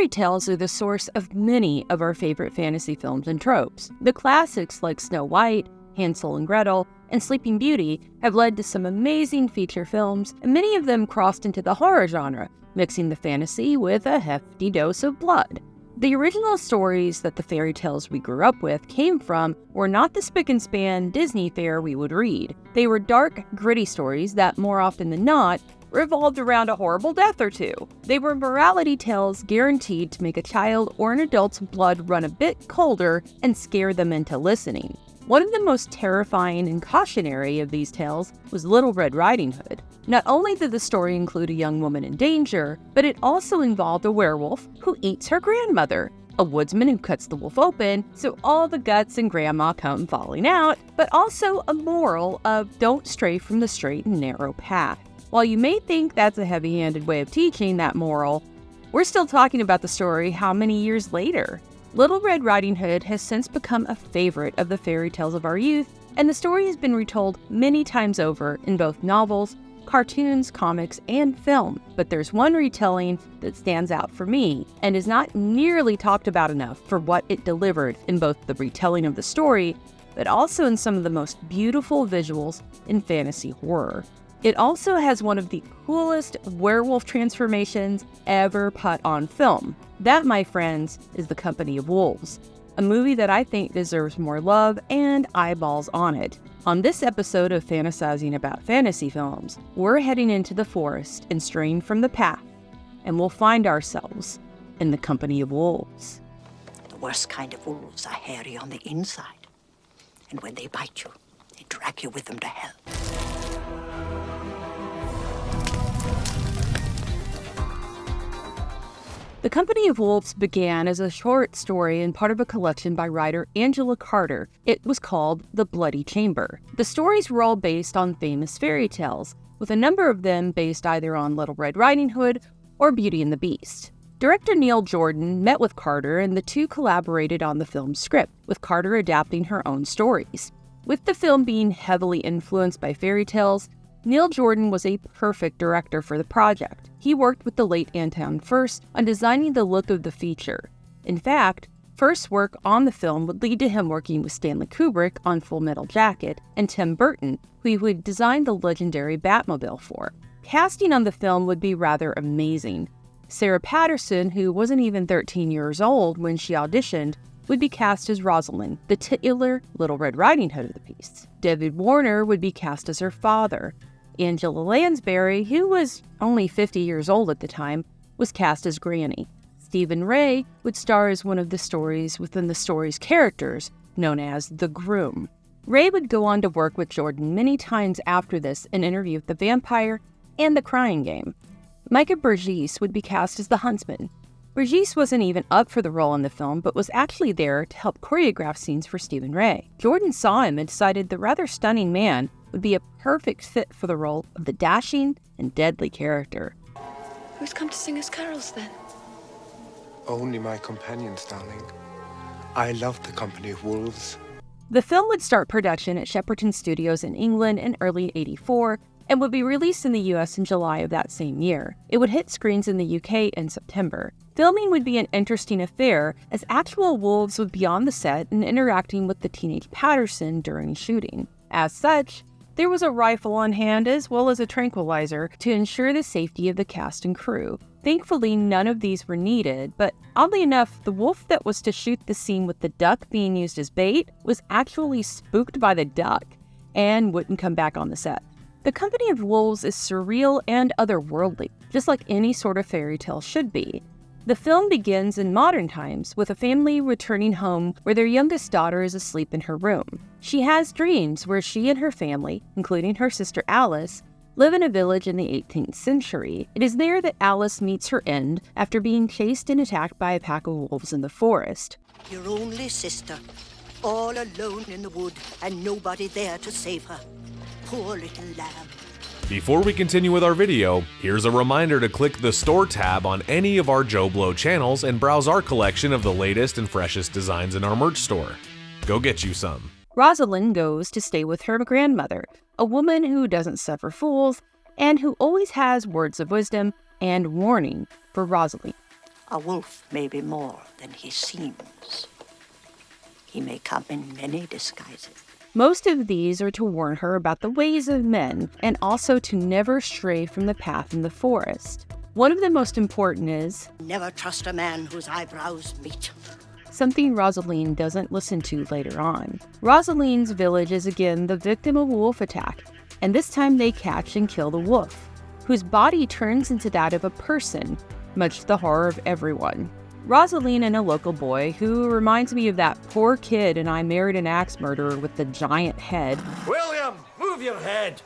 Fairy tales are the source of many of our favorite fantasy films and tropes. The classics like Snow White, Hansel and Gretel, and Sleeping Beauty have led to some amazing feature films, and many of them crossed into the horror genre, mixing the fantasy with a hefty dose of blood. The original stories that the fairy tales we grew up with came from were not the spick and span Disney fare we would read. They were dark, gritty stories that, more often than not, revolved around a horrible death or two. They were morality tales guaranteed to make a child or an adult's blood run a bit colder and scare them into listening. One of the most terrifying and cautionary of these tales was Little Red Riding Hood. Not only did the story include a young woman in danger, but it also involved a werewolf who eats her grandmother, a woodsman who cuts the wolf open so all the guts and grandma come falling out, but also a moral of don't stray from the straight and narrow path. While you may think that's a heavy-handed way of teaching that moral, we're still talking about the story how many years later? Little Red Riding Hood has since become a favorite of the fairy tales of our youth, and the story has been retold many times over in both novels, cartoons, comics, and film. But there's one retelling that stands out for me and is not nearly talked about enough for what it delivered in both the retelling of the story, but also in some of the most beautiful visuals in fantasy horror. It also has one of the coolest werewolf transformations ever put on film. That, my friends, is The Company of Wolves, a movie that I think deserves more love and eyeballs on it. On this episode of Fantasizing About Fantasy Films, we're heading into the forest and straying from the path, and we'll find ourselves in the company of wolves. The worst kind of wolves are hairy on the inside, and when they bite you, they drag you with them to hell. The Company of Wolves began as a short story and part of a collection by writer Angela Carter. It was called The Bloody Chamber. The stories were all based on famous fairy tales, with a number of them based either on Little Red Riding Hood or Beauty and the Beast. Director Neil Jordan met with Carter, and the two collaborated on the film's script, with Carter adapting her own stories. With the film being heavily influenced by fairy tales, Neil Jordan was a perfect director for the project. He worked with the late Anton Furst on designing the look of the feature. In fact, Furst's work on the film would lead to him working with Stanley Kubrick on Full Metal Jacket and Tim Burton, who he would design the legendary Batmobile for. Casting on the film would be rather amazing. Sarah Patterson, who wasn't even 13 years old when she auditioned, would be cast as Rosalind, the titular Little Red Riding Hood of the piece. David Warner would be cast as her father. Angela Lansbury, who was only 50 years old at the time, was cast as Granny. Stephen Ray would star as one of the stories within the story's characters, known as the Groom. Ray would go on to work with Jordan many times after this in Interview with the Vampire and The Crying Game. Micah Burgess would be cast as the Huntsman. Burgess wasn't even up for the role in the film, but was actually there to help choreograph scenes for Stephen Ray. Jordan saw him and decided the rather stunning man would be a perfect fit for the role of the dashing and deadly character. Who's come to sing us carols, then? Only my companions, darling. I love the Company of Wolves. The film would start production at Shepperton Studios in England in early '84 and would be released in the US in July of that same year. It would hit screens in the UK in September. Filming would be an interesting affair, as actual wolves would be on the set and interacting with the teenage Patterson during shooting. As such, there was a rifle on hand as well as a tranquilizer to ensure the safety of the cast and crew. Thankfully, none of these were needed, but oddly enough, the wolf that was to shoot the scene with the duck being used as bait was actually spooked by the duck and wouldn't come back on the set. The Company of Wolves is surreal and otherworldly, just like any sort of fairy tale should be. The film begins in modern times with a family returning home where their youngest daughter is asleep in her room. She has dreams where she and her family, including her sister Alice, live in a village in the 18th century. It is there that Alice meets her end after being chased and attacked by a pack of wolves in the forest. Your only sister, all alone in the wood, and nobody there to save her. Poor little lamb. Before we continue with our video, here's a reminder to click the Store tab on any of our JoBlo channels and browse our collection of the latest and freshest designs in our merch store. Go get you some. Rosalind goes to stay with her grandmother, a woman who doesn't suffer fools and who always has words of wisdom and warning for Rosalie. A wolf may be more than he seems. He may come in many disguises. Most of these are to warn her about the ways of men and also to never stray from the path in the forest. One of the most important is, Never trust a man whose eyebrows meet. something Rosaline doesn't listen to later on. Rosaline's village is again the victim of a wolf attack, and this time they catch and kill the wolf, whose body turns into that of a person, much to the horror of everyone. Rosaline and a local boy, who reminds me of that poor kid in I Married an Axe Murderer with the giant head, William, move your head.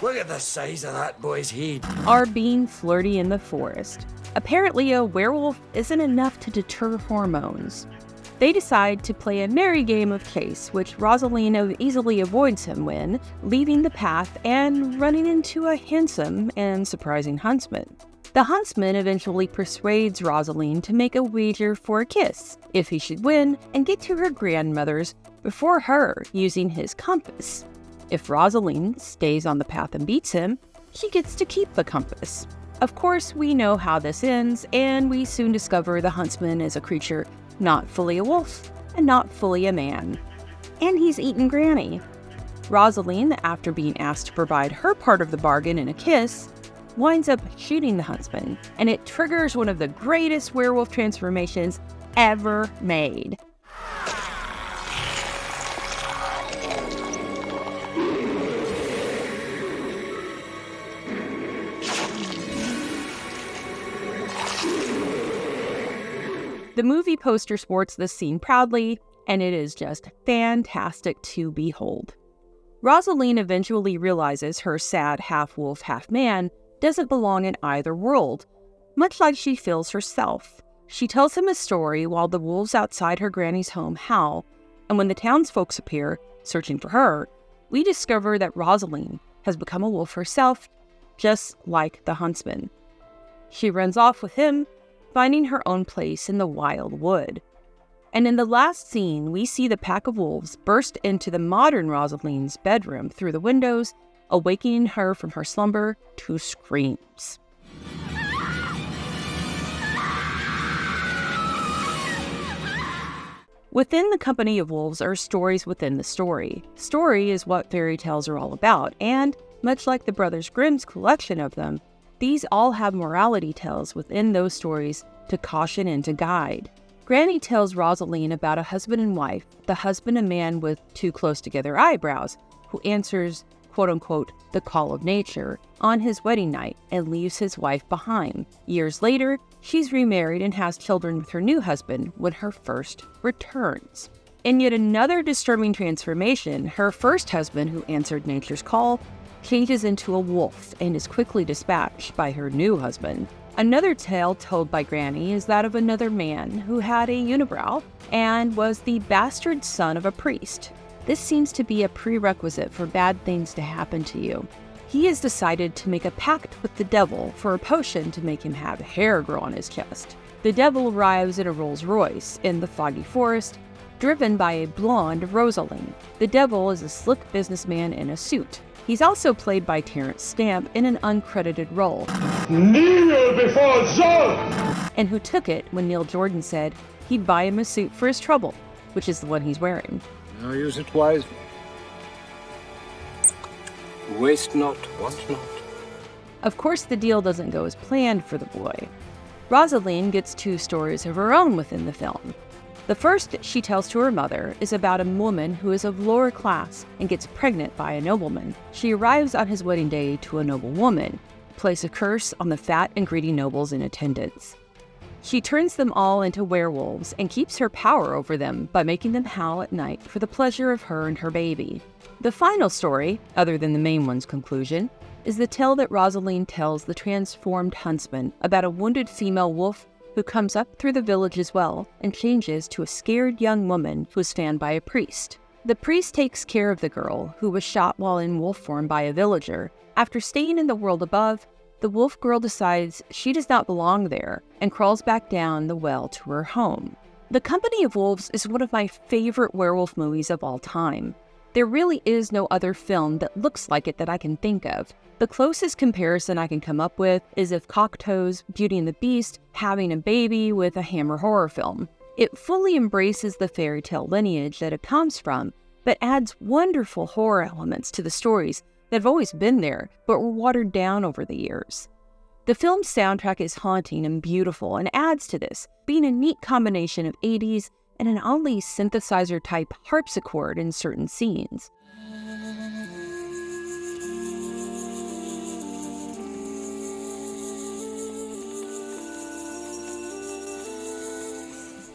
Look at the size of that boy's head. are being flirty in the forest. Apparently, a werewolf isn't enough to deter hormones. They decide to play a merry game of chase, which Rosaline easily avoids him when leaving the path and running into a handsome and surprising huntsman. The huntsman eventually persuades Rosaline to make a wager for a kiss, if he should win, and get to her grandmother's before her using his compass. If Rosaline stays on the path and beats him, she gets to keep the compass. Of course, we know how this ends, and we soon discover the huntsman is a creature not fully a wolf and not fully a man. And he's eaten Granny. Rosaline, after being asked to provide her part of the bargain in a kiss, winds up shooting the huntsman, and it triggers one of the greatest werewolf transformations ever made. The movie poster sports this scene proudly, and it is just fantastic to behold. Rosaline eventually realizes her sad half-wolf, half-man doesn't belong in either world, much like she feels herself. She tells him a story while the wolves outside her granny's home howl, and when the townsfolk appear, searching for her, we discover that Rosaline has become a wolf herself, just like the huntsman. She runs off with him, finding her own place in the wild wood. And in the last scene, we see the pack of wolves burst into the modern Rosaline's bedroom through the windows, awakening her from her slumber to screams. Within the company of wolves are stories within the story. Story is what fairy tales are all about, and much like the Brothers Grimm's collection of them, these all have morality tales within those stories to caution and to guide. Granny tells Rosaline about a husband and wife, the husband a man with too close together eyebrows, who answers, quote-unquote, the call of nature, on his wedding night and leaves his wife behind. Years later, she's remarried and has children with her new husband when her first returns. In yet another disturbing transformation, her first husband, who answered nature's call, changes into a wolf and is quickly dispatched by her new husband. Another tale told by Granny is that of another man who had a unibrow and was the bastard son of a priest. This seems to be a prerequisite for bad things to happen to you. He has decided to make a pact with the devil for a potion to make him have hair grow on his chest. The devil arrives in a Rolls Royce in the foggy forest, driven by a blonde Rosaline. The devil is a slick businessman in a suit. He's also played by Terrence Stamp in an uncredited role. Kneel before Zod! And who took it when Neil Jordan said he'd buy him a suit for his trouble, which is the one he's wearing. Now use it wisely. Waste not, want not. Of course, the deal doesn't go as planned for the boy. Rosaline gets two stories of her own within the film. The first she tells to her mother is about a woman who is of lower class and gets pregnant by a nobleman. She arrives on his wedding day to a noble woman, place a curse on the fat and greedy nobles in attendance. She turns them all into werewolves and keeps her power over them by making them howl at night for the pleasure of her and her baby. The final story, other than the main one's conclusion, is the tale that Rosaline tells the transformed huntsman about a wounded female wolf who comes up through the village as well and changes to a scared young woman who is fanned by a priest. The priest takes care of the girl, who was shot while in wolf form by a villager. After staying in the world above, the wolf girl decides she does not belong there and crawls back down the well to her home. The Company of Wolves is one of my favorite werewolf movies of all time. There really is no other film that looks like it that I can think of. The closest comparison I can come up with is if Cocteau's Beauty and the Beast having a baby with a Hammer horror film. It fully embraces the fairy tale lineage that it comes from, but adds wonderful horror elements to the stories that have always been there, but were watered down over the years. The film's soundtrack is haunting and beautiful and adds to this, being a neat combination of 80s and an oddly synthesizer-type harpsichord in certain scenes.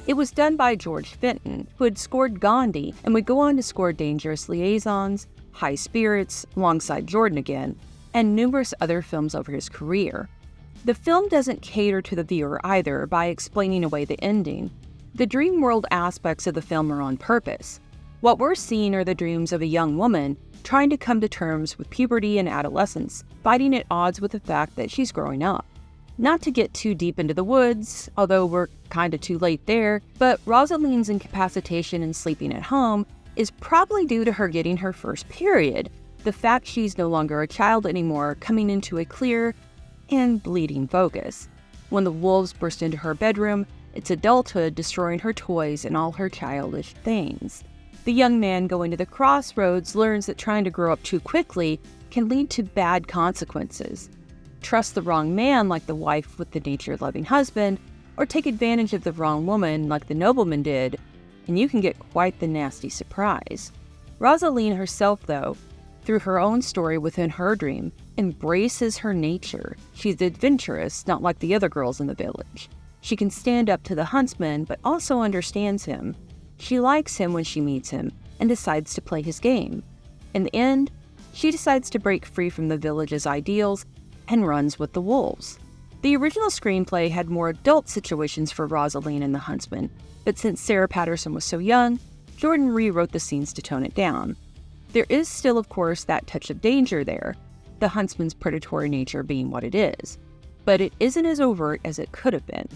It was done by George Fenton, who had scored Gandhi and would go on to score Dangerous Liaisons, High Spirits, alongside Jordan again, and numerous other films over his career. The film doesn't cater to the viewer either by explaining away the ending. The dream world aspects of the film are on purpose. What we're seeing are the dreams of a young woman trying to come to terms with puberty and adolescence, fighting at odds with the fact that she's growing up. Not to get too deep into the woods, although we're kinda too late there, but Rosaline's incapacitation and sleeping at home is probably due to her getting her first period, the fact she's no longer a child anymore coming into a clear and bleeding focus. When the wolves burst into her bedroom, it's adulthood destroying her toys and all her childish things. The young man going to the crossroads learns that trying to grow up too quickly can lead to bad consequences. Trust the wrong man like the wife with the nature-loving husband, or take advantage of the wrong woman like the nobleman did, and you can get quite the nasty surprise. Rosaline herself, though, through her own story within her dream, embraces her nature. She's adventurous, not like the other girls in the village. She can stand up to the Huntsman, but also understands him. She likes him when she meets him, and decides to play his game. In the end, she decides to break free from the village's ideals and runs with the wolves. The original screenplay had more adult situations for Rosaline and the Huntsman, but since Sarah Patterson was so young, Jordan rewrote the scenes to tone it down. There is still, of course, that touch of danger there, the Huntsman's predatory nature being what it is, but it isn't as overt as it could have been.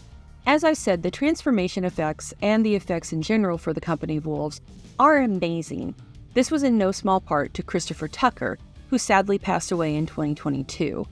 As I said, the transformation effects and the effects in general for the Company of Wolves are amazing. This was in no small part to Christopher Tucker, who sadly passed away in 2022.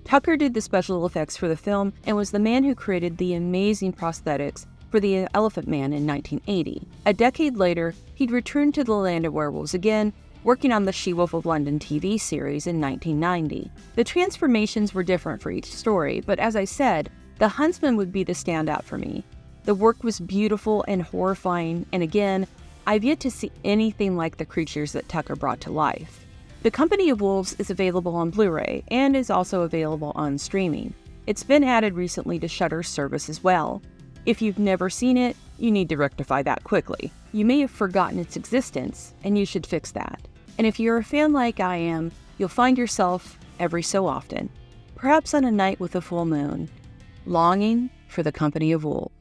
Tucker did the special effects for the film and was the man who created the amazing prosthetics for the Elephant Man in 1980. A decade later, he'd returned to the land of werewolves again, working on the She-Wolf of London TV series in 1990. The transformations were different for each story, but as I said, the Huntsman would be the standout for me. The work was beautiful and horrifying, and again, I've yet to see anything like the creatures that Tucker brought to life. The Company of Wolves is available on Blu-ray and is also available on streaming. It's been added recently to Shudder's service as well. If you've never seen it, you need to rectify that quickly. You may have forgotten its existence, and you should fix that. And if you're a fan like I am, you'll find yourself, every so often, perhaps on a night with a full moon, longing for the Company of Wolves.